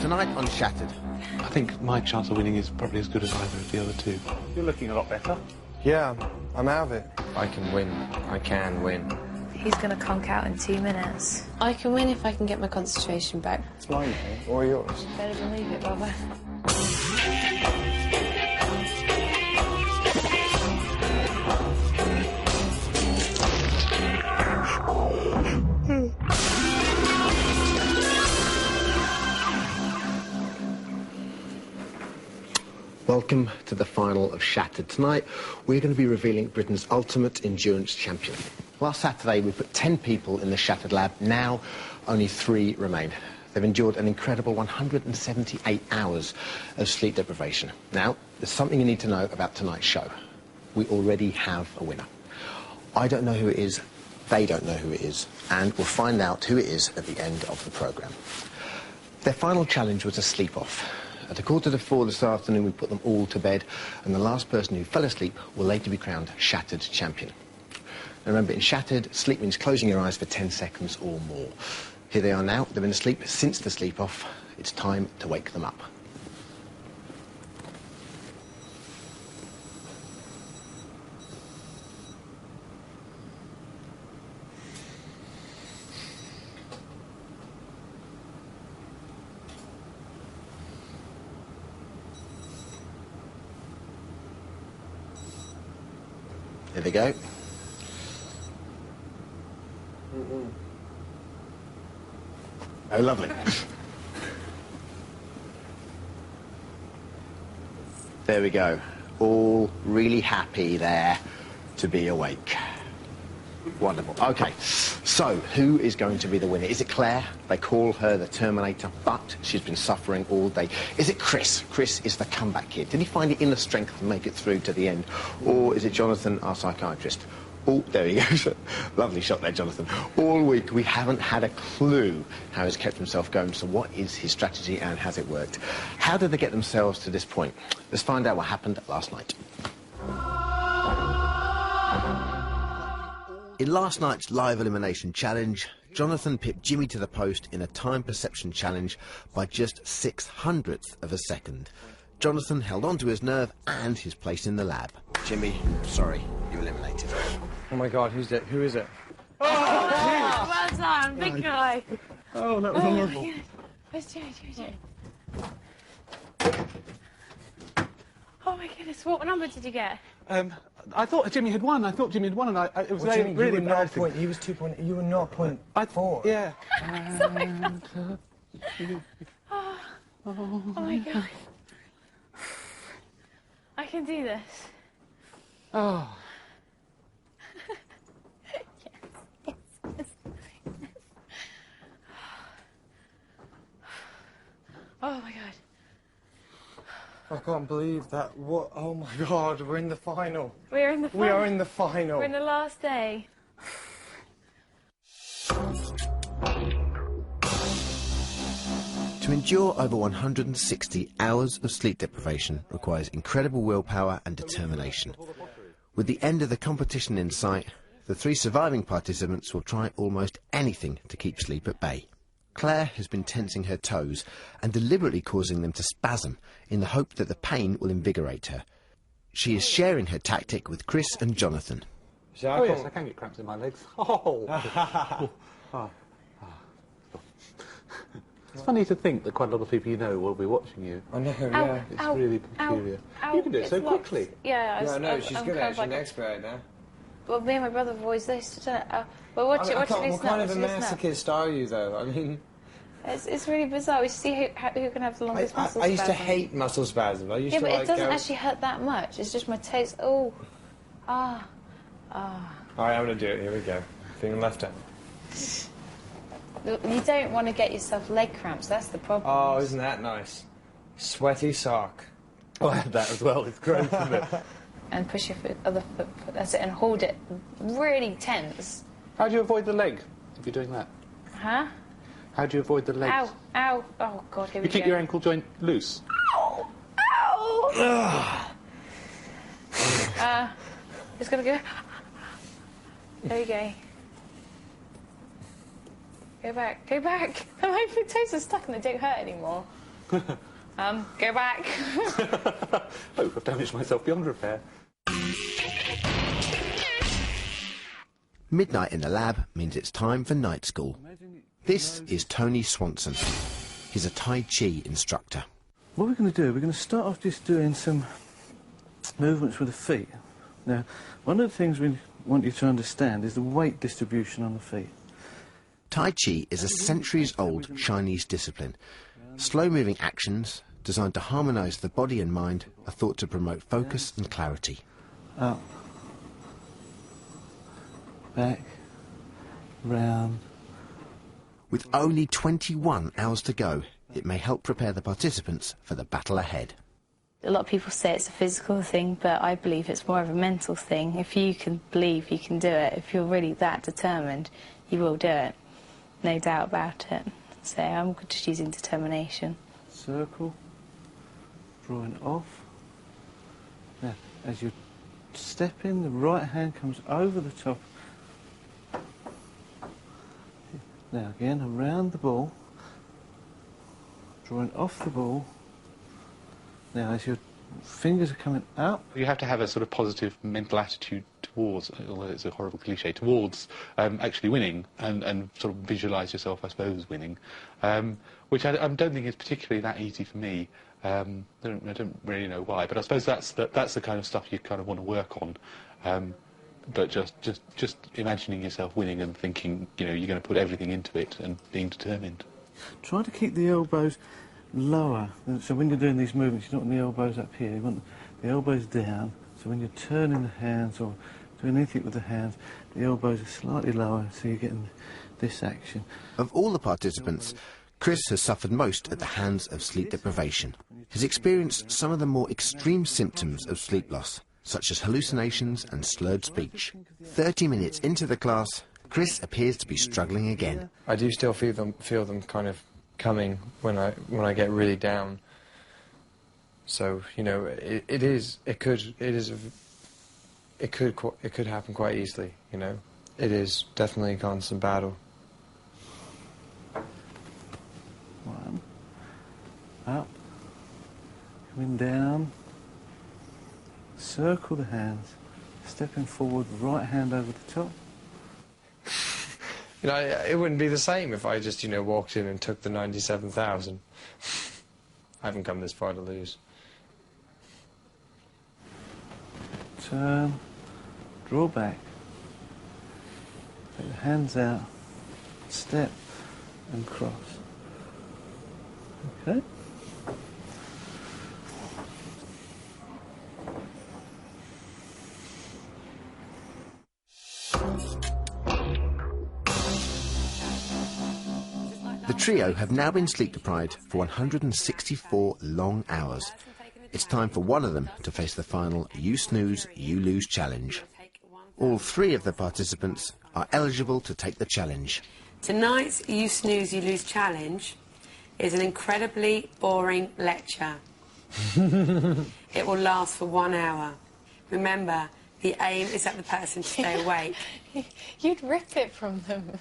Tonight on Shattered. I think my chance of winning is probably as good as either of the other two. You're looking a lot better. Yeah, I'm out of it. I can win. I can win. He's going to conk out in 2 minutes. I can win if I can get my concentration back. It's mine, mate. Or yours. Better believe it, brother. Welcome to the final of Shattered. Tonight, we're going to be revealing Britain's ultimate endurance champion. Last Saturday, we put 10 people in the Shattered lab. Now, only 3 remain. They've endured an incredible 178 hours of sleep deprivation. Now, there's something you need to know about tonight's show. We already have a winner. I don't know who it is, they don't know who it is, and we'll find out who it is at the end of the programme. Their final challenge was a sleep-off. At 4:45 this afternoon, we put them all to bed, and the last person who fell asleep will later be crowned Shattered champion. Now remember, in Shattered, sleep means closing your eyes for 10 seconds or more. Here they are now. They've been asleep since the sleep-off. It's time to wake them up. Here they go. Oh, lovely. There we go. All really happy there to be awake. Wonderful. OK, so who is going to be the winner? Is it Claire? They call her the Terminator, but she's been suffering all day. Is it Chris? Chris is the comeback kid. Did he find the inner strength to make it through to the end? Or is it Jonathan, our psychiatrist? Oh, there he goes. Lovely shot there, Jonathan. All week, we haven't had a clue how he's kept himself going. So what is his strategy and has it worked? How did they get themselves to this point? Let's find out what happened last night. In last night's live elimination challenge, Jonathan pipped Jimmy to the post in a time perception challenge by just 6/100th of a second. Jonathan held on to his nerve and his place in the lab. Jimmy, sorry, you're eliminated. Oh my God, who's it? Who is it? Oh, well done, big guy. Oh, that was horrible. Where's Jimmy? Oh my goodness, what number did you get? I thought Jimmy had won. And it was Well, Jimmy, really you were not embarrassing. point. He was 2 point. You were not point 4. Yeah. Oh my God. I can do this. Oh. Yes. Oh my God. I can't believe that. What? Oh my God, we're in the final. We're in the final. We are in the final. We're in the last day. To endure over 160 hours of sleep deprivation requires incredible willpower and determination. With the end of the competition in sight, the 3 surviving participants will try almost anything to keep sleep at bay. Claire has been tensing her toes and deliberately causing them to spasm in the hope that the pain will invigorate her. She is sharing her tactic with Chris and Jonathan. Oh, yes, I can get cramps in my legs. Oh. It's funny to think that quite a lot of people you know will be watching you. I know, yeah. It's really peculiar. You can do it so quickly. Yeah, I know, she's good at it. She's an expert now. Well, me and my brother have always listened to it. Well, watch it. What kind of a listen up. masochist are you, though? I mean... It's really bizarre. We see who can have the longest muscle spasm. I used to hate muscle spasms. I used to, but like, it doesn't actually hurt that much. It's just my toes. Oh. All right, I'm going to do it. Here we go. Finger left hand. You don't want to get yourself leg cramps. That's the problem. Oh, isn't that nice? Sweaty sock. Oh, I had that as well. It's great, isn't it? And push your other foot. That's it. And hold it really tense. How do you avoid the leg if you're doing that? Huh? How do you avoid the legs? Ow, ow. Oh, God, here we You go. keep your ankle joint loose. Ow, ow. Just gonna go. There you go. Go back, go back. My toes are stuck and they don't hurt anymore. Go back. Oh, I've damaged myself beyond repair. Midnight in the lab means it's time for night school. This is Tony Swanson. He's a Tai Chi instructor. What we're going to do, we're going to start off just doing some movements with the feet. Now, one of the things we want you to understand is the weight distribution on the feet. Tai Chi is a centuries-old Chinese discipline. Slow-moving actions, designed to harmonise the body and mind, are thought to promote focus and clarity. Up, back, round. With only 21 hours to go, it may help prepare the participants for the battle ahead. A lot of people say it's a physical thing, but I believe it's more of a mental thing. If you can believe you can do it, if you're really that determined, you will do it. No doubt about it. So I'm just using determination. Circle, drawing off. Now, as you step in, the right hand comes over the top. Now again, around the ball, drawing off the ball. Now, as your fingers are coming up... You have to have a sort of positive mental attitude towards, although it's a horrible cliche, towards actually winning and sort of visualise yourself, I suppose, winning, which I don't think is particularly that easy for me. I don't really know why, but I suppose that's the kind of stuff you kind of want to work on. But just imagining yourself winning and thinking, you know, you're going to put everything into it and being determined. Try to keep the elbows lower. So when you're doing these movements, you don't want the elbows up here. You want the elbows down. So when you're turning the hands or doing anything with the hands, the elbows are slightly lower, so you're getting this action. Of all the participants, Chris has suffered most at the hands of sleep deprivation. He's experienced some of the more extreme symptoms of sleep loss, such as hallucinations and slurred speech. 30 minutes into the class, Chris appears to be struggling again. I do still feel them kind of coming when I get really down. So, you know, it could happen quite easily, you know. It is definitely a constant battle. One, up, coming down, circle the hands, stepping forward, right hand over the top. You know, it wouldn't be the same if I just, you know, walked in and took the 97,000. I haven't come this far to lose. Turn, draw back, take the hands out, step and cross. Okay. The trio have now been sleep deprived for 164 long hours. It's time for one of them to face the final You Snooze, You Lose challenge. All three of the participants are eligible to take the challenge. Tonight's You Snooze, You Lose challenge is an incredibly boring lecture. It will last for 1 hour. Remember, the aim is that the person to stay awake. You'd rip it from them.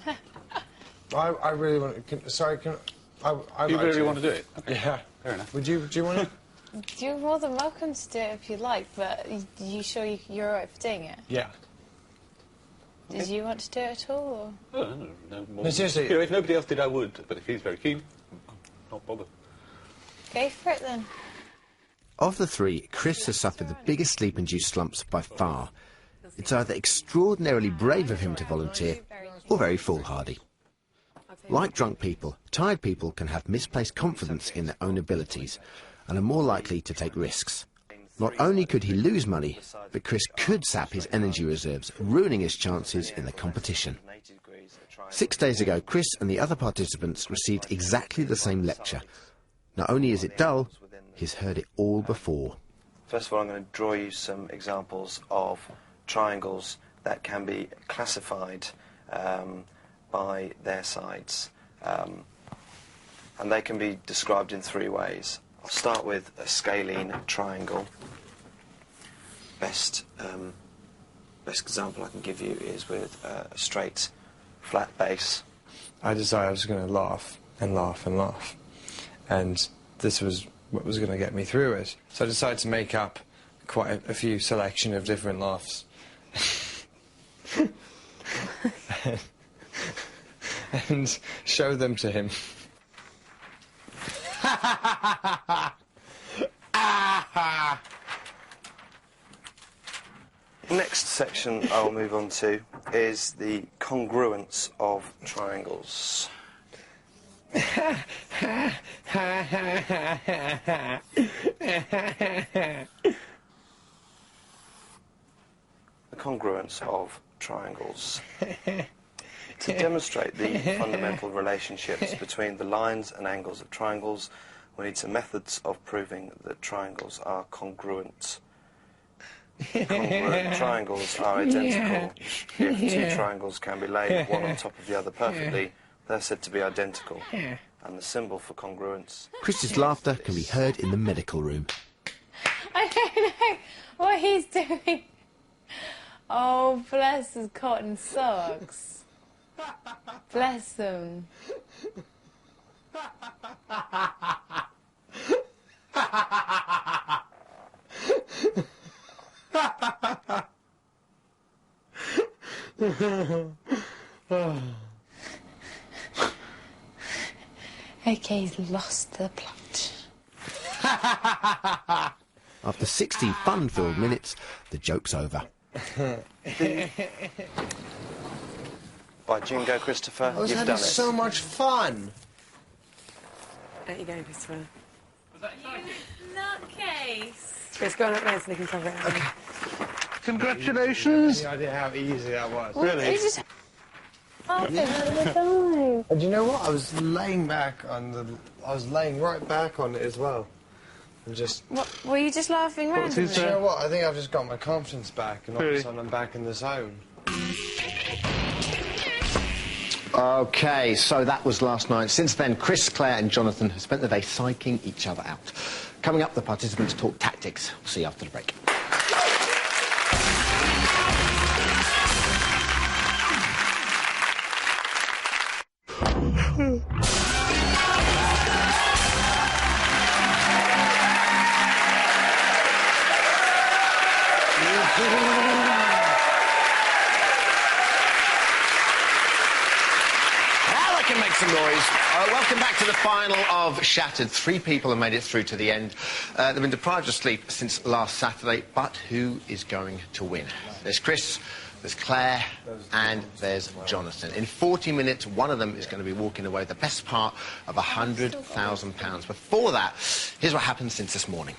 I really want to... Sorry, can... You really want to do it? Okay. Yeah. Fair enough. Do you want to... You're more than welcome to do it if you like, but you sure you're all right for doing it? Yeah. Did you want to do it at all? Or? Oh, no more. No, seriously. You know, if nobody else did, I would. But if he's very keen, not bothered. Go for it then. Of the three, Chris has suffered the biggest sleep-induced slumps by far. It's either extraordinarily brave of him to volunteer or very foolhardy. Like drunk people, tired people can have misplaced confidence in their own abilities and are more likely to take risks. Not only could he lose money, but Chris could sap his energy reserves, ruining his chances in the competition. 6 days ago, Chris and the other participants received exactly the same lecture. Not only is it dull, he's heard it all before. First of all, I'm going to draw you some examples of triangles that can be classified by their sides. And they can be described in 3 ways. I'll start with a scalene triangle. Best example I can give you is with a straight, flat base. I decided I was going to laugh and laugh and laugh. And this was what was going to get me through it. So I decided to make up quite a few selection of different laughs. And show them to him. Next section I'll move on to is the congruence of triangles. The congruence of triangles. To demonstrate the fundamental relationships between the lines and angles of triangles, we need some methods of proving that triangles are congruent. Congruent triangles are identical. If two triangles can be laid one on top of the other perfectly, they're said to be identical. And the symbol for congruence... Chris's laughter can be heard in the medical room. I don't know what he's doing. Oh, bless his cotton socks. Bless them. Okay, he's lost the plot. After 60 fun-filled minutes, the joke's over. By Jingo, Christopher, you've done it. So much fun! There you go, Christopher. Was that exciting? Nutcase. Let's go on up there so they can cover it. Okay. Congratulations! Any idea how easy that was? Really? And do you know what? I was laying right back on it as well. And just... What, were you just laughing randomly? Do you know what? I think I've just got my confidence back, and all of a sudden I'm back in the zone. OK, so that was last night. Since then, Chris, Claire and Jonathan have spent the day psyching each other out. Coming up, the participants talk tactics. We'll see you after the break. Some noise. Welcome back to the final of Shattered. 3 people have made it through to the end. They've been deprived of sleep since last Saturday, but who is going to win? There's Chris, there's Claire, and there's Jonathan. In 40 minutes, one of them is going to be walking away with the best part of £100,000. Before that, here's what happened since this morning.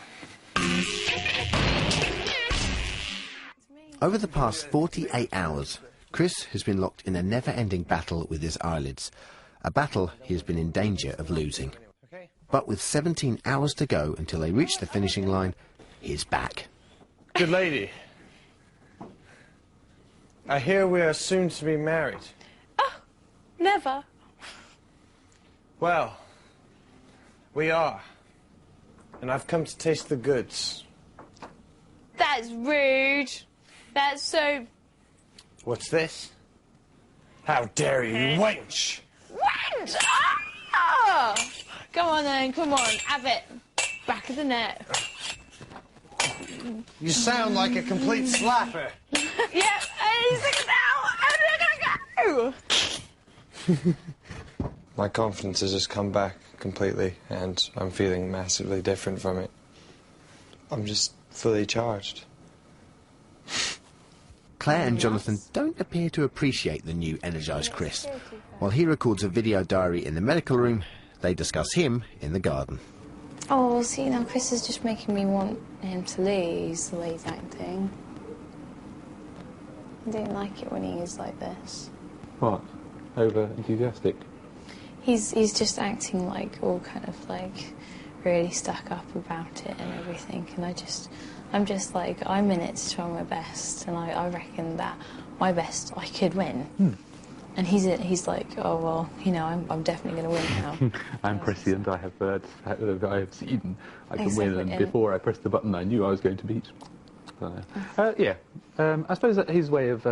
Over the past 48 hours, Chris has been locked in a never-ending battle with his eyelids. A battle he has been in danger of losing. But with 17 hours to go until they reach the finishing line, he is back. Good lady. I hear we are soon to be married. Oh, never. Well, we are. And I've come to taste the goods. That's rude. That's so... What's this? How dare you, wench! Wench! Ah! Come on then, come on, have it. Back of the net. You sound like a complete slapper. Yep, and he's now. I'm gonna go. My confidence has just come back completely, and I'm feeling massively different from it. I'm just fully charged. Claire and Jonathan don't appear to appreciate the new energised Chris. While he records a video diary in the medical room, they discuss him in the garden. Oh, well, see, now Chris is just making me want him to lose the way he's acting. I don't like it when he is like this. What? Over enthusiastic? He's just acting like all kind of like really stuck up about it and everything, and I'm just like, I'm in it to try my best, and I reckon that my best I could win. And he's like, oh well, you know, I'm definitely going to win now. I'm prescient. I have birds. I have seen. I can Exactly, win. And and- before I pressed the button, I knew I was going to beat. Yeah. I suppose that his way of.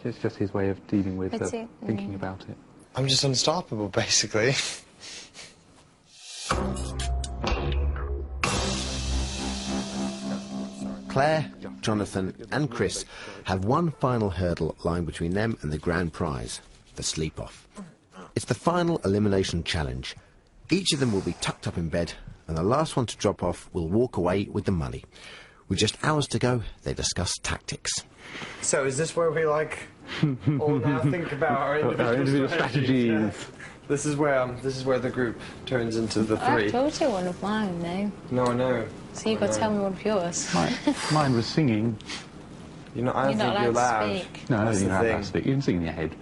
It's just his way of dealing with thinking about it. I'm just unstoppable, basically. Claire, Jonathan and Chris have one final hurdle lying between them and the grand prize, the sleep-off. It's the final elimination challenge. Each of them will be tucked up in bed, and the last one to drop off will walk away with the money. With just hours to go, they discuss tactics. So is this where we, like, all now think about our individual strategies? Yeah. This is where the group turns into the three. I told you one of mine, no? No, I know. So you've got to tell me one of yours. Mine was singing. I don't think you're allowed. To speak. No, I don't That's think the you're allowed thing. to speak. You can sing in your head.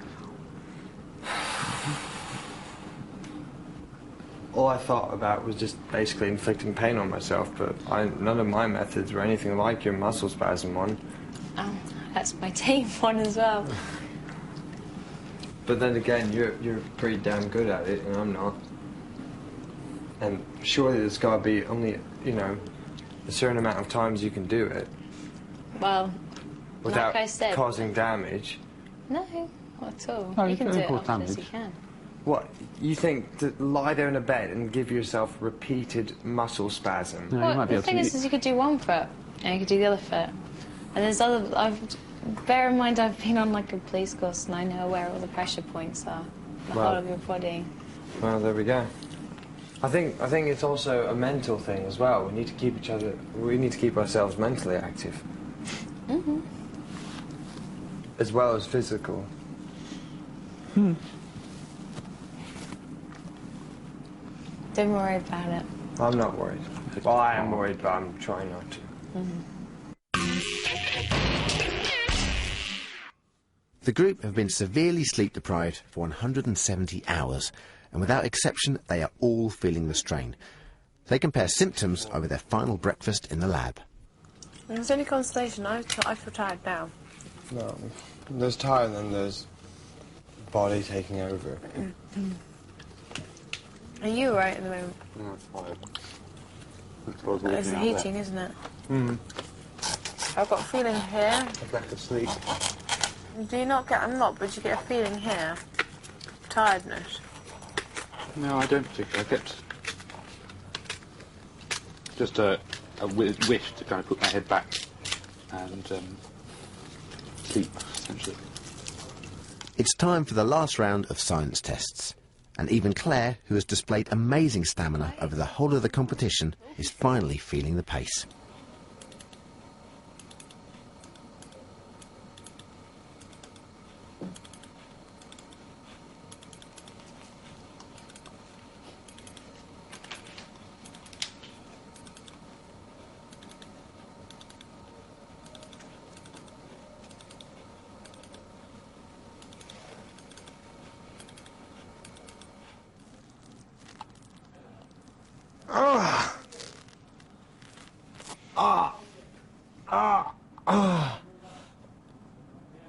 All I thought about was just basically inflicting pain on myself, but none of my methods were anything like your muscle spasm one. Oh, that's my team one as well. But then again, you're pretty damn good at it, and I'm not. And surely there's got to be only, a certain amount of times you can do it Well, without like I said, causing damage. No, not at all. No, you can don't do it cause often as you damage. can. What, you think to lie there in a bed and give yourself repeated muscle spasm? No, you Well, might be the able thing to. is you could do one foot, and you could do the other foot. And there's other... bear in mind I've been on like a police course and I know where all the pressure points are. The whole of your body. Well, there we go. I think it's also a mental thing as well. We need to keep ourselves mentally active. Mm-hmm. As well as physical. Don't worry about it. I'm not worried. Well, I am worried, but I'm trying not to. The group have been severely sleep deprived for 170 hours, and without exception, they are all feeling the strain. They compare symptoms over their final breakfast in the lab. There's only consolation. I feel tired now. No, there's tired and then there's body taking over. Are you alright at the moment? No, it's fine. It's the heating, isn't it? I've got a feeling here. Lack of sleep. Do you not get a lot, but you get a feeling here? Tiredness. No, I don't particularly. I get just a wish to kind of put my head back and sleep, essentially. It's time for the last round of science tests. And even Claire, who has displayed amazing stamina over the whole of the competition, is finally feeling the pace.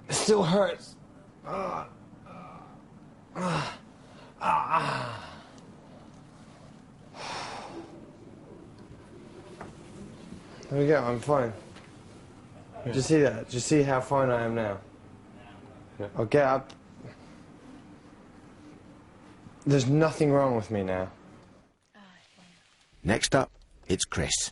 It still hurts. There we go, I'm fine. Did you see that? Did you see how fine I am now? Yeah. I'll get up. There's nothing wrong with me now. Next up, it's Chris.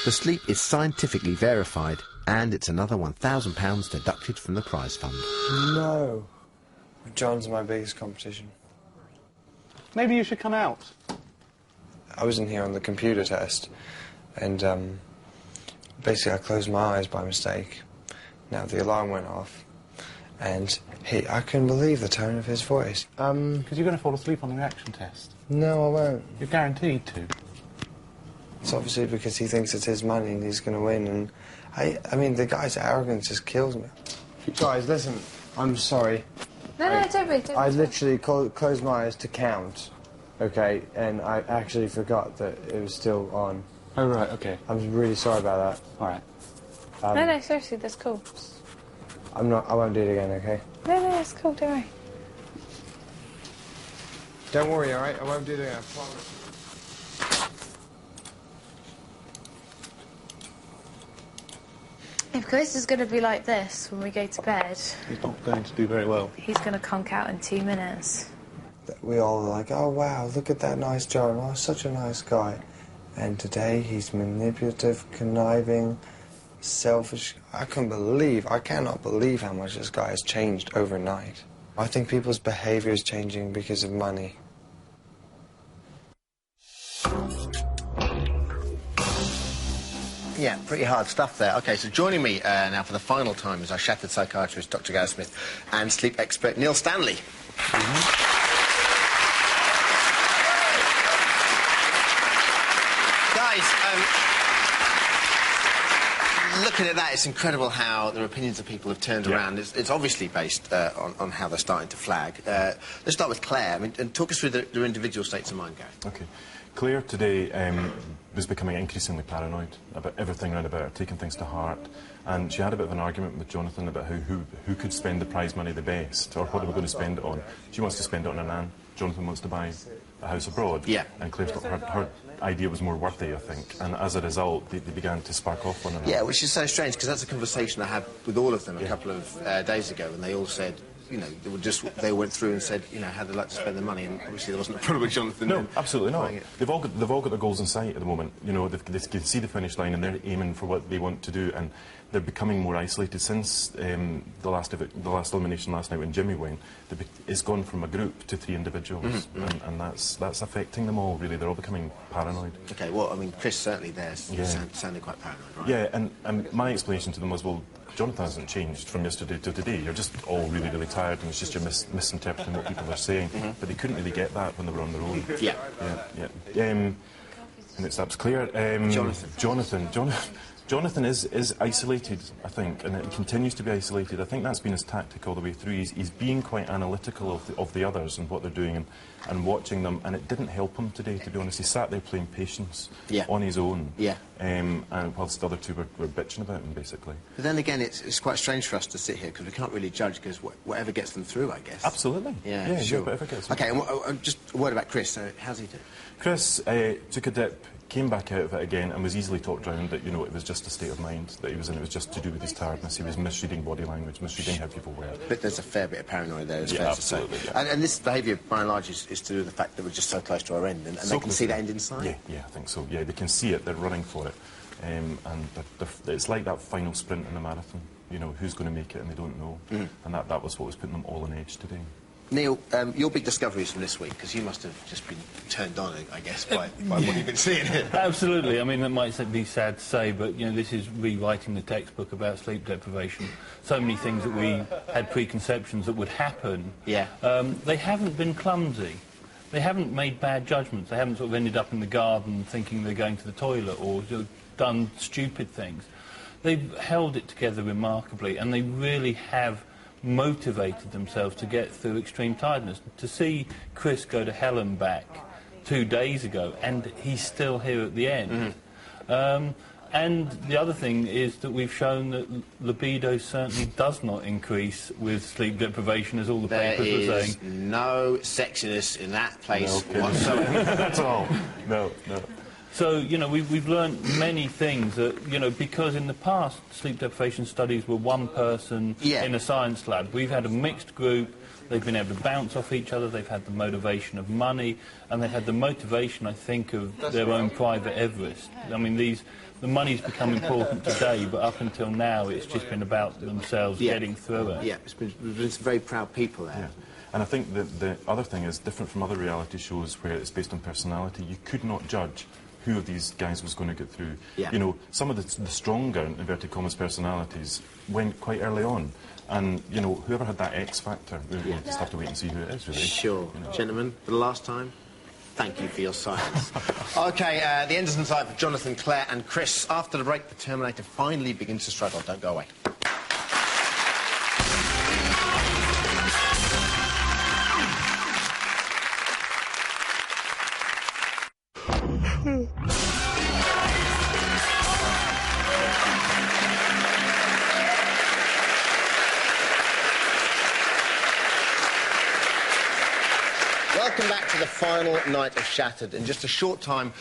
The sleep is scientifically verified, and it's another £1,000 deducted from the prize fund. No. John's my biggest competition. Maybe you should come out. I was in here on the computer test, and basically I closed my eyes by mistake. Now the alarm went off, and I couldn't believe the tone of his voice. Because you're going to fall asleep on the reaction test. No, I won't. You're guaranteed to. It's obviously because he thinks it's his money and he's going to win. And I mean, the guy's arrogance just kills me. Guys, listen, I'm sorry. No, don't be. I literally closed my eyes to count, okay, and I actually forgot that it was still on. Oh, right, okay. I'm really sorry about that. All right. No, seriously, that's cool. I won't do it again, okay? No, it's cool, don't worry. Don't worry, all right? I won't do it again, I promise. If Chris is going to be like this when we go to bed, He's not going to do very well. he's going to conk out in 2 minutes. We all are like, oh, wow, look at that nice John. Oh, such a nice guy. And today he's manipulative, conniving, selfish. I cannot believe how much this guy has changed overnight. I think people's behavior is changing because of money. Yeah, pretty hard stuff there. OK, so joining me now for the final time is our shattered psychiatrist, Dr. Gareth Smith, and sleep expert Neil Stanley. Guys, looking at that, it's incredible how the opinions of people have turned around. It's obviously based on how they're starting to flag. Let's start with Claire. I mean, and talk us through their individual states of mind, Gareth. OK. Claire today was becoming increasingly paranoid about everything around about her, taking things to heart. And she had a bit of an argument with Jonathan about who could spend the prize money the best, or what they were going to spend it on. She wants to spend it on a nan. Jonathan wants to buy a house abroad. Yeah. And Claire thought her idea was more worthy, I think. And as a result, they began to spark off one another. Yeah, which is so strange, because that's a conversation I had with all of them a couple of days ago, and they all said, you know, they went through and said, you know, how they'd like to spend their money, and obviously there wasn't a problem with Jonathan. No, absolutely not. They've all got their goals in sight at the moment. You know, they can see the finish line and they're aiming for what they want to do, and they're becoming more isolated since the last elimination last night when Jimmy went. It's gone from a group to 3 individuals, and that's affecting them all. Really, they're all becoming paranoid. Okay, well, I mean, Chris certainly there sounded quite paranoid, right? Yeah, and my explanation to them was, well, Jonathan hasn't changed from yesterday to today. You're just all really, really tired, and it's just you're misinterpreting what people are saying. But they couldn't really get that when they were on their own. Yeah. And it's that's clear. Jonathan is isolated, I think, and it continues to be isolated. I think that's been his tactic all the way through. He's being quite analytical of the others and what they're doing and watching them, and it didn't help him today, to be honest. He sat there playing patience on his own, and whilst the other two were bitching about him, basically. But then again, it's quite strange for us to sit here, because we can't really judge, because whatever gets them through, I guess. Absolutely. Yeah, sure. Whatever gets them through. And just a word about Chris. So how's he doing? Chris took a dip, came back out of it again, and was easily talked around that, you know, it was just a state of mind that he was in. It was just to do with his tiredness. He was misreading body language, misreading how people were. But there's a fair bit of paranoia there, it's fair to say. And this behaviour, by and large, is to do with the fact that we're just so close to our end, and so they can see that end in sight? Yeah, I think so. Yeah, they can see it, they're running for it. And it's like that final sprint in a marathon. You know, who's going to make it, and they don't know. And that was what was putting them all on edge today. Neil, your big discoveries from this week, because you must have just been turned on, I guess, by what you've been seeing here. Absolutely. I mean, that might be sad to say, but, you know, this is rewriting the textbook about sleep deprivation. So many things that we had preconceptions that would happen. Yeah. They haven't been clumsy. They haven't made bad judgments. They haven't sort of ended up in the garden thinking they're going to the toilet or done stupid things. They've held it together remarkably, and they really have motivated themselves to get through extreme tiredness. To see Chris go to hell and back 2 days ago, and he's still here at the end. And the other thing is that we've shown that libido certainly does not increase with sleep deprivation, as all the papers were saying. There is no sexiness in that place whatsoever. At all. No. So, you know, we've learned many things that, you know, because in the past sleep deprivation studies were one person in a science lab. We've had a mixed group. They've been able to bounce off each other. They've had the motivation of money, and they've had the motivation, I think, of their own private Everest. I mean, the money's become important today, but up until now, it's just been about themselves getting through it. Yeah, there's been some very proud people there. Yeah. And I think that the other thing is different from other reality shows where it's based on personality. You could not judge who of these guys was going to get through. You know, some of the stronger, in inverted commas, personalities went quite early on. And, you know, whoever had that X factor, we'll just have to wait and see who it is, really. Sure. You know. Gentlemen, for the last time? Thank you for your silence. OK, the end is in sight for Jonathan, Claire and Chris. After the break, the Terminator finally begins to struggle. Don't go away. Welcome back to the final night of Shattered. In just a short time,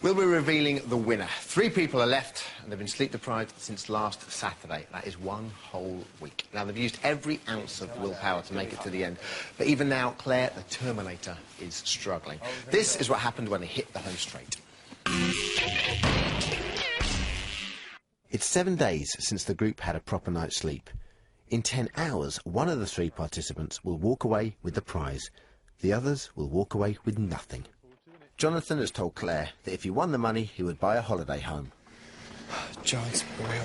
we'll be revealing the winner. 3 people are left, and they've been sleep-deprived since last Saturday. That is 1 whole week. Now, they've used every ounce of willpower to make it to the end. But even now, Claire, the Terminator, is struggling. This is what happened when they hit the home straight. It's 7 days since the group had a proper night's sleep. In 10 hours, one of the 3 participants will walk away with the prize. The others will walk away with nothing. Jonathan has told Claire that if he won the money, he would buy a holiday home. John's real.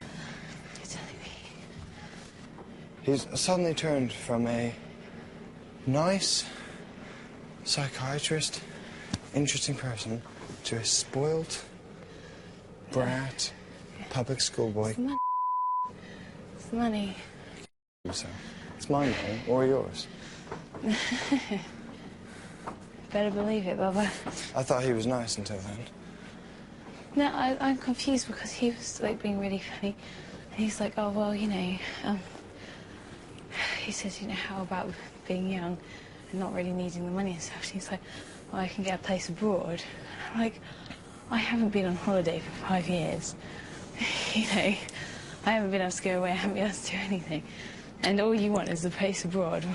You're telling me. He's suddenly turned from a nice psychiatrist, interesting person, to a spoiled brat, public schoolboy. It's money. So, it's my money or yours. Better believe it, Bubba. I thought he was nice until then. No, I'm confused because he was, like, being really funny. And he's like, oh, well, you know, he says, you know, how about being young and not really needing the money and stuff? And he's like, well, I can get a place abroad. I'm like, I haven't been on holiday for 5 years. You know, I haven't been able to go away, I haven't been able to do anything. And all you want is a place abroad.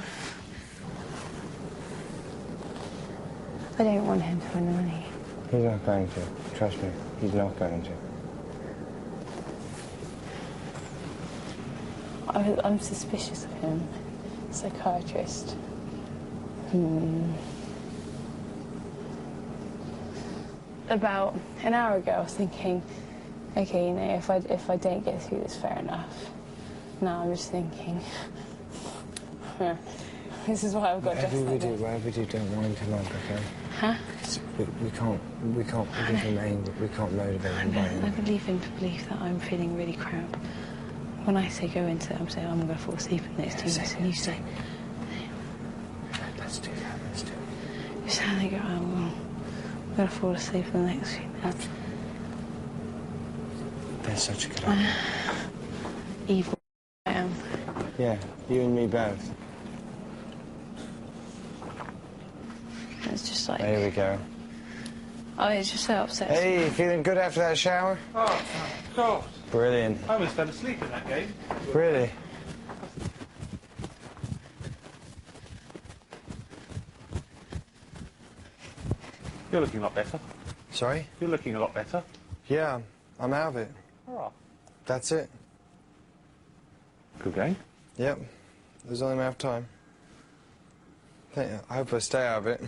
I don't want him to win the money. He's not going to. Trust me, he's not going to. I'm suspicious of him. Psychiatrist. About an hour ago, I was thinking, okay, you know, if I don't get through this, fair enough. Now I'm just thinking, this is why I've got just like this. Whatever we do, don't wind him up, okay? Huh? We can't give him anger, we can't motivate him by him. I believe him to believe that I'm feeling really crap. When I say go into it, I'm saying I'm going to fall asleep in the next 2 minutes, and you say... Let's do that, let's do it. You sound like I'm going to fall asleep in the next few minutes. That's such a good idea. Evil I am. Yeah, you and me both. It's just like... There we go. Oh, it's just so upset. Hey, feeling good after that shower? Oh, God. Brilliant. I almost fell asleep in that game. Really? You're looking a lot better. Sorry? You're looking a lot better. Yeah, I'm out of it. Oh. That's it. Good game. Yep. There's only a matter of time. I hope I stay out of it.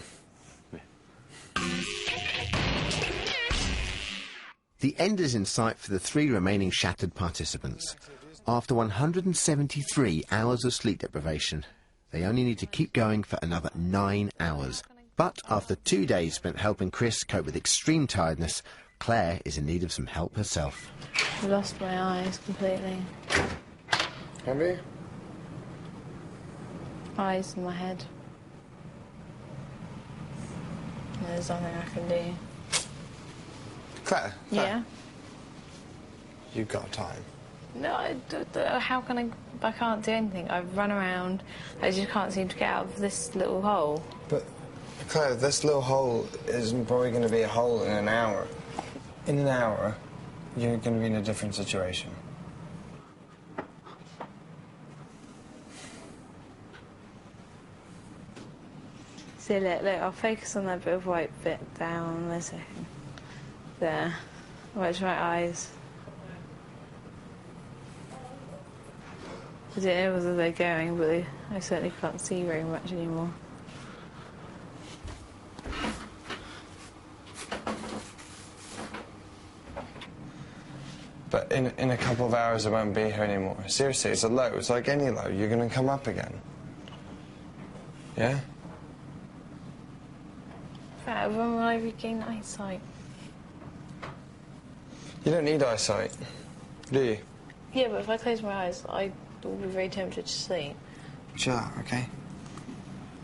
The end is in sight for the 3 remaining Shattered participants. After 173 hours of sleep deprivation, they only need to keep going for another 9 hours. But after 2 days spent helping Chris cope with extreme tiredness, Claire is in need of some help herself. I lost my eyes completely. Have you? Eyes in my head. There's nothing I can do. Claire? Yeah? You've got time. No, how can I can't do anything. I've run around, I just can't seem to get out of this little hole. But, Claire, this little hole isn't probably going to be a hole in an hour. In an hour, you're going to be in a different situation. See, look, I'll focus on that bit of white bit down there a second. There. Watch my eyes. I don't know whether they're going, but I certainly can't see very much anymore. But in a couple of hours, it won't be here anymore. Seriously, it's a low. It's like any low. You're going to come up again. Yeah? When will I regain eyesight? You don't need eyesight, do you? Yeah, but if I close my eyes, I will be very tempted to sleep. Chill out, okay?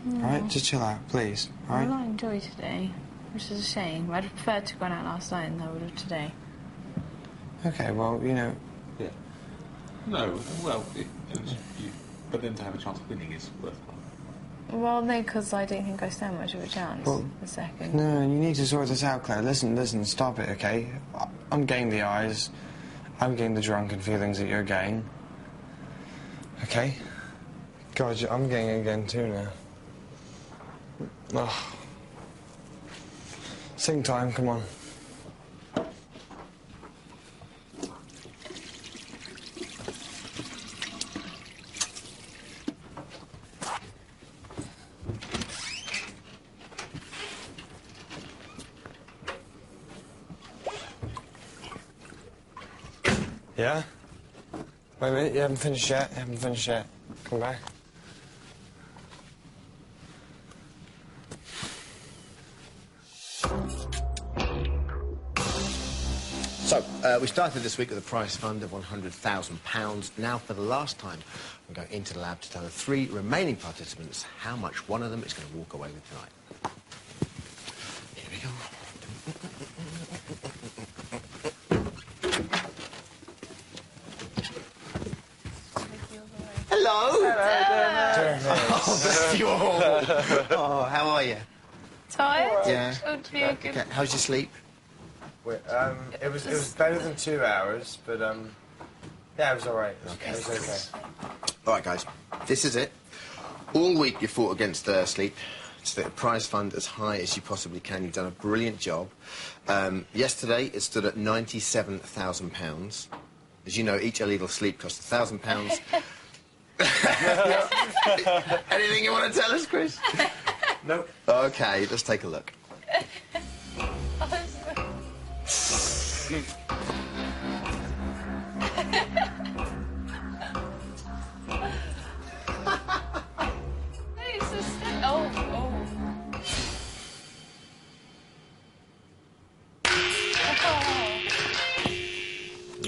Alright, just chill out, please. Alright? I not enjoy today, which is a shame. I'd prefer to have gone out last night than I would have today. Okay, well, you know... Yeah. No, well, but then to have a chance of winning is worthwhile. Well, no, because I don't think I stand much of a chance. Well, a second. No, you need to sort this out, Claire. Listen, stop it, okay? I'm getting the eyes. I'm getting the drunken feelings that you're getting. Okay? God, I'm getting it again too now. Oh. Sing time, come on. Yeah? Wait a minute, you haven't finished yet? You haven't finished yet. Come back. So, we started this week with a prize fund of £100,000. Now, for the last time, I'm going into the lab to tell the 3 remaining participants how much one of them is going to walk away with tonight. Here we go. Hello. Dermot. Oh, bless you all. Oh, how are you? Tired? Yeah. Would be a good... Okay. How's your sleep? Wait, it was better than 2 hours, but yeah, it was all right. Okay. It was okay. All right, guys. This is it. All week you fought against sleep. It's the prize fund as high as you possibly can. You've done a brilliant job. Yesterday it stood at £97,000. As you know, each illegal sleep costs £1,000. Anything you want to tell us, Chris? No. Okay, let's take a look.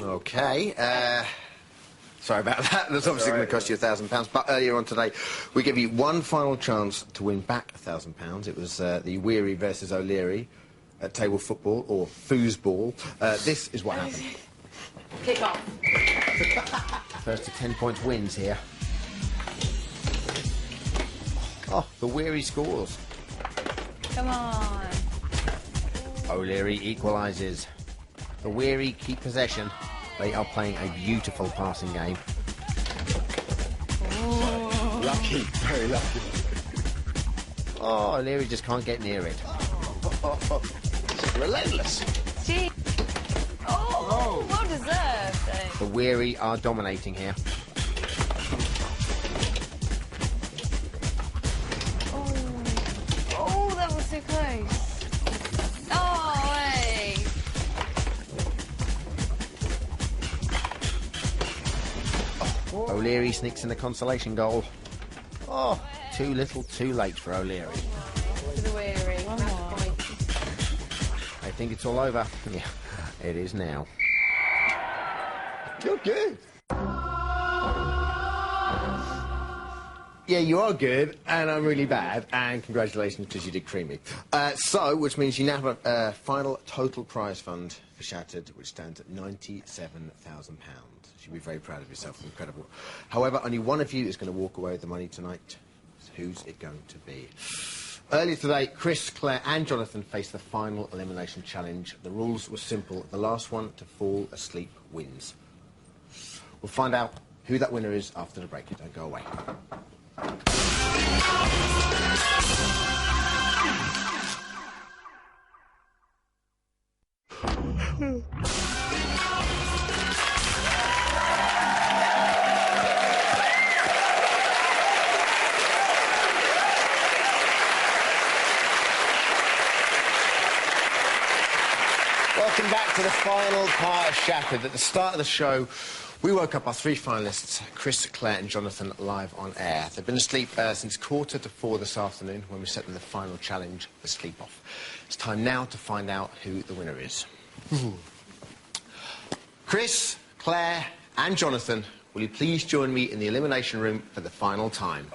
Okay, sorry about that. That's obviously going to cost you £1,000. But earlier on today, we gave you one final chance to win back £1,000. It was the Weary versus O'Leary at table football, or foosball. This is what happened. Kick off. First to 10 points wins here. Oh, the Weary scores. Come on. O'Leary equalises. The Weary keep possession. They are playing a beautiful passing game. Ooh. Lucky, very lucky. Oh, O'Leary just can't get near it. Relentless. Gee. Oh, well deserved. The Weary are dominating here. Oh, that was too close. Oh, hey. O'Leary sneaks in the consolation goal. Oh, too little, too late for O'Leary. To the Weary. One more. I think it's all over. Yeah, it is now. You're good. Yeah, you are good, and I'm really bad, and congratulations because you did cream me. Which means you now have a final total prize fund for Shattered, which stands at £97,000. You should be very proud of yourself, incredible. However, only one of you is going to walk away with the money tonight. So who's it going to be? Earlier today, Chris, Claire and Jonathan faced the final elimination challenge. The rules were simple. The last one to fall asleep wins. We'll find out who that winner is after the break. Don't go away. Welcome back to the final part of Shattered. At the start of the show, We woke up our three finalists, Chris, Claire and Jonathan, live on air. They've been asleep since 3:45 this afternoon when we set them the final challenge, the sleep-off. It's time now to find out who the winner is. Chris, Claire and Jonathan, will you please join me in the elimination room for the final time?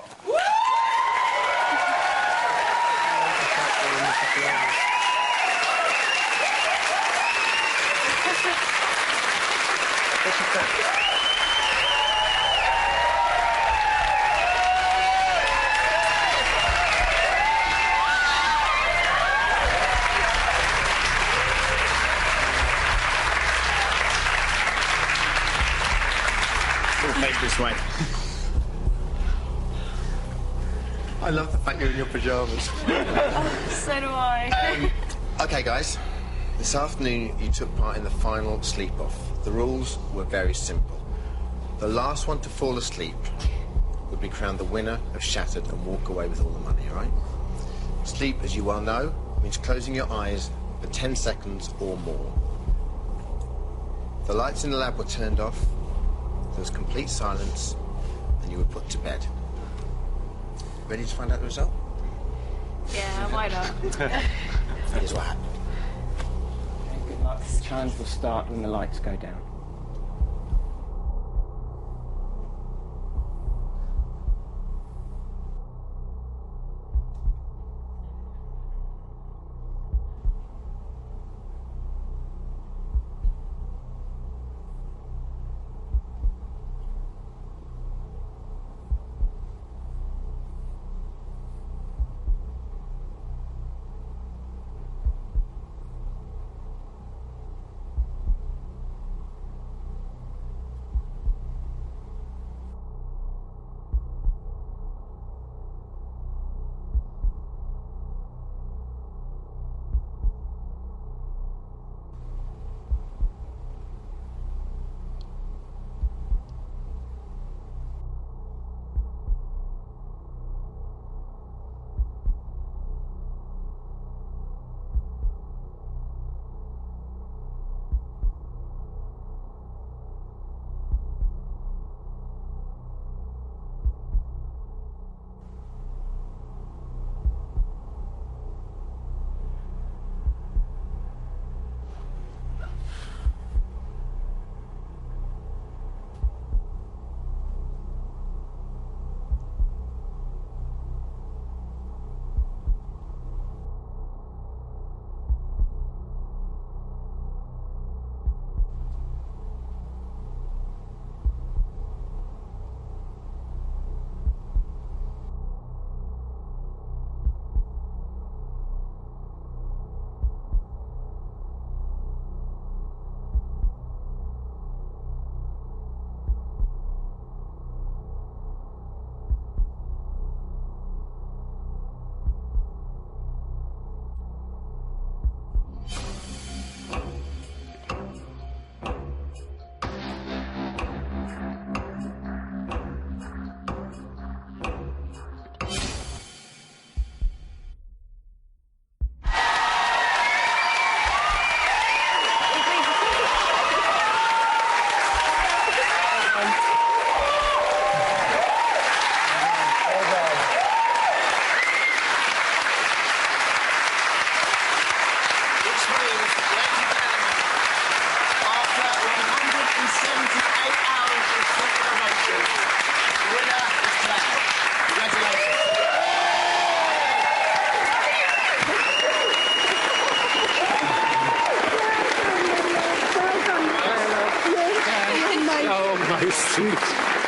This way. I love the fact you're in your pyjamas. Oh, so do I. OK, guys. This afternoon you took part in the final sleep-off. The rules were very simple. The last one to fall asleep would be crowned the winner of Shattered and walk away with all the money, all right? Sleep, as you well know, means closing your eyes for 10 seconds or more. The lights in the lab were turned off. There was complete silence, and you were put to bed. Ready to find out the result? Yeah, why not? Here's what happened. Okay, good luck. The challenge will start when the lights go down.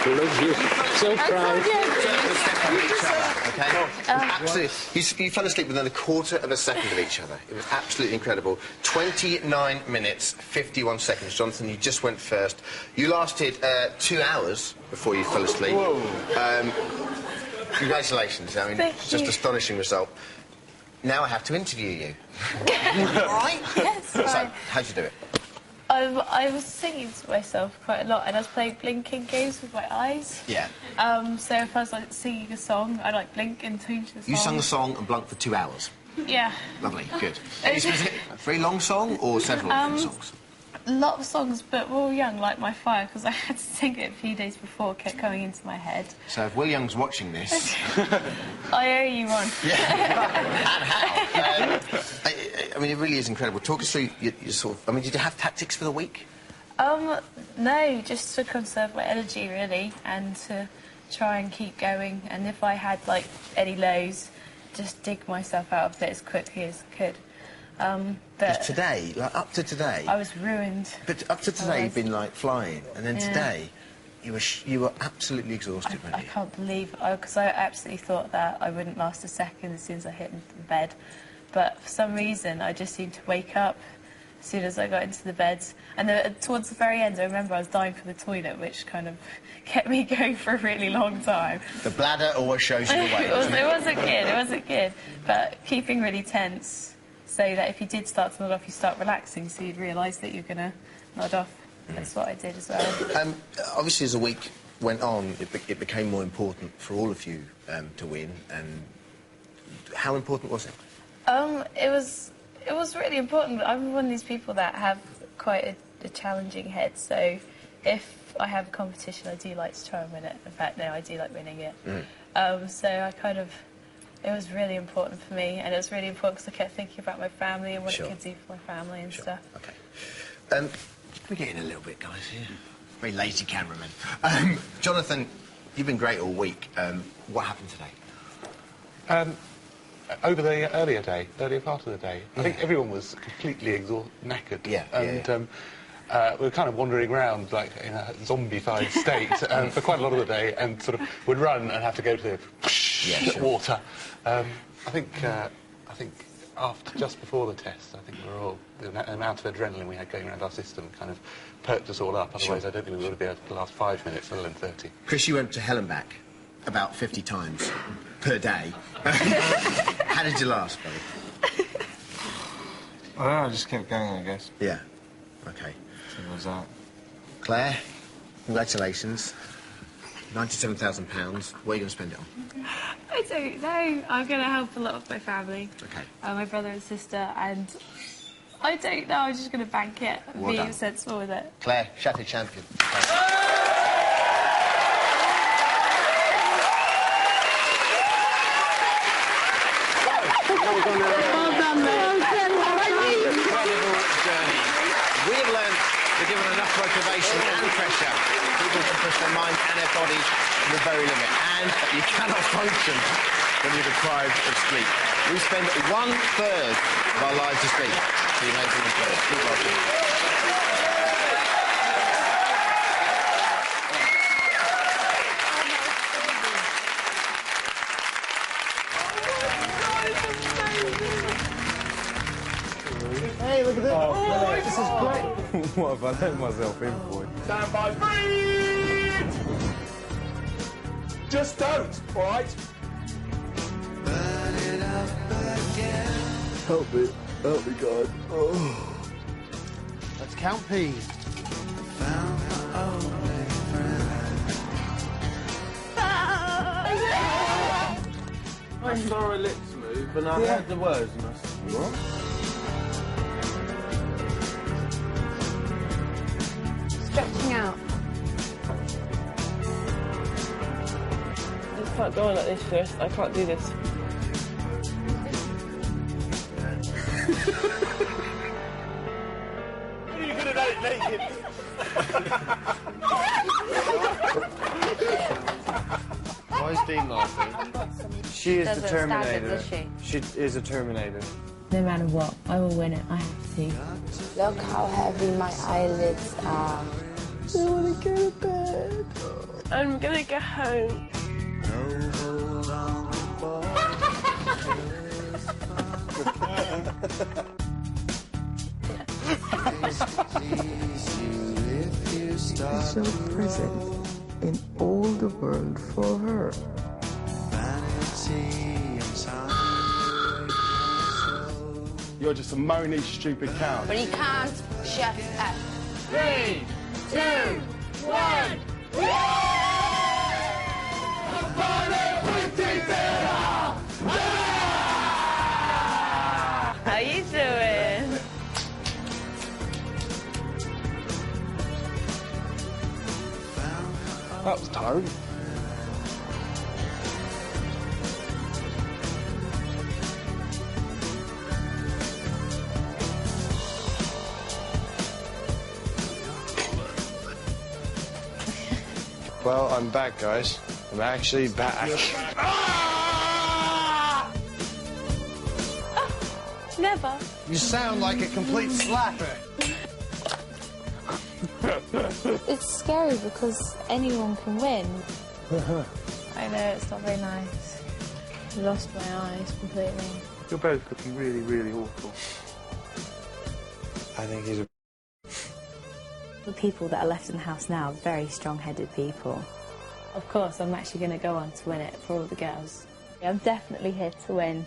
Love you. So proud. Absolutely. You fell asleep within a quarter of a second of each other. It was absolutely incredible. 29 minutes, 51 seconds. Jonathan, you just went first. You lasted 2 hours before you fell asleep. Congratulations. I mean, just astonishing result. Now I have to interview you. All right? Yes, So, how'd you do it? I was singing to myself quite a lot, and I was playing blinking games with my eyes. Yeah. So if I was like singing a song, I'd like blink and change the song. You sung the song and blunked for 2 hours. Yeah. Lovely, good. Was it a very long song or several different songs? a lot of songs, but we're all young, like My Fire, because I had to sing it a few days before, it kept coming into my head. So if Will Young's watching this... I owe you one. Yeah. I mean, it really is incredible. Talk us through your sort of... I mean, did you have tactics for the week? No, just to conserve my energy, really, and to try and keep going. And if I had, like, any lows, just dig myself out of it as quickly as I could. But today, like, up to today... I was ruined. But up to today, you've been, like, flying, and then today, you were absolutely exhausted, weren't you? I can't believe... Because I absolutely thought that I wouldn't last a second as soon as I hit the bed. But for some reason, I just seemed to wake up as soon as I got into the bed. And towards the very end, I remember I was dying for the toilet, which kind of kept me going for a really long time. The bladder always shows you the way. It wasn't good. But keeping really tense, so that if you did start to nod off, you start relaxing, so you'd realise that you're going to nod off. That's what I did as well. Obviously, as the week went on, it became more important for all of you to win. And how important was it? It was really important. I'm one of these people that have quite a challenging head, so if I have a competition, I do like to try and win it. In fact, no, I do like winning it. So I kind of... It was really important for me, and it was really important because I kept thinking about my family and what I could do for my family and stuff. OK. We're getting a little bit, guys, here. Very lazy cameraman. Jonathan, you've been great all week. What happened today? Over the earlier part of the day, I think everyone was completely knackered. We were kind of wandering around like in a zombified state for quite a lot of the day, and sort of would run and have to go to the water. I think just before the test, I think the amount of adrenaline we had going around our system kind of perked us all up. Otherwise, I don't think we would have been able to last 5 minutes, let alone 30. Chris, you went to hell and back about 50 times per day. How did you last, buddy? I don't know, I just kept going, I guess. Yeah. OK. Simple as that. Claire, congratulations. £97,000. What are you going to spend it on? I don't know. I'm going to help a lot of my family. OK. My brother and sister, and I don't know. I'm just going to bank it and be sensible with it. Claire, Shattered champion. Incredible journey. We have learned we're given enough motivation and pressure. People can push their mind and their body to the very limit. And you cannot function when you're deprived of sleep. We spend 1/3 of our lives asleep. So you make them good. Keep watching. Hey, look at this. Oh, this is great. What have I let myself in for? Stand by, breathe! Just don't, all right? Help me, God. Oh. Let's count P. I saw her lips move, and I heard the words, and I said, what? Stretching out. I can't go on like this first. I can't do this. You could have done it naked. Why is Dean laughing? She is the Terminator. She is a Terminator. No matter what, I will win it. I have to. Look how heavy my eyelids are. I want to go to bed. I'm gonna go home. So present in all the world for her. You're just a moany, stupid cow. But you can't shut up. 3, 2, 1. How you doing? No. Well, I'm back, guys. I'm actually back. Never. You sound like a complete slapper. It's scary because anyone can win. I know, it's not very nice. I lost my eyes completely. You're both looking really, really awful. I think he's a... The people that are left in the house now are very strong-headed people. Of course, I'm actually going to go on to win it for all the girls. I'm definitely here to win.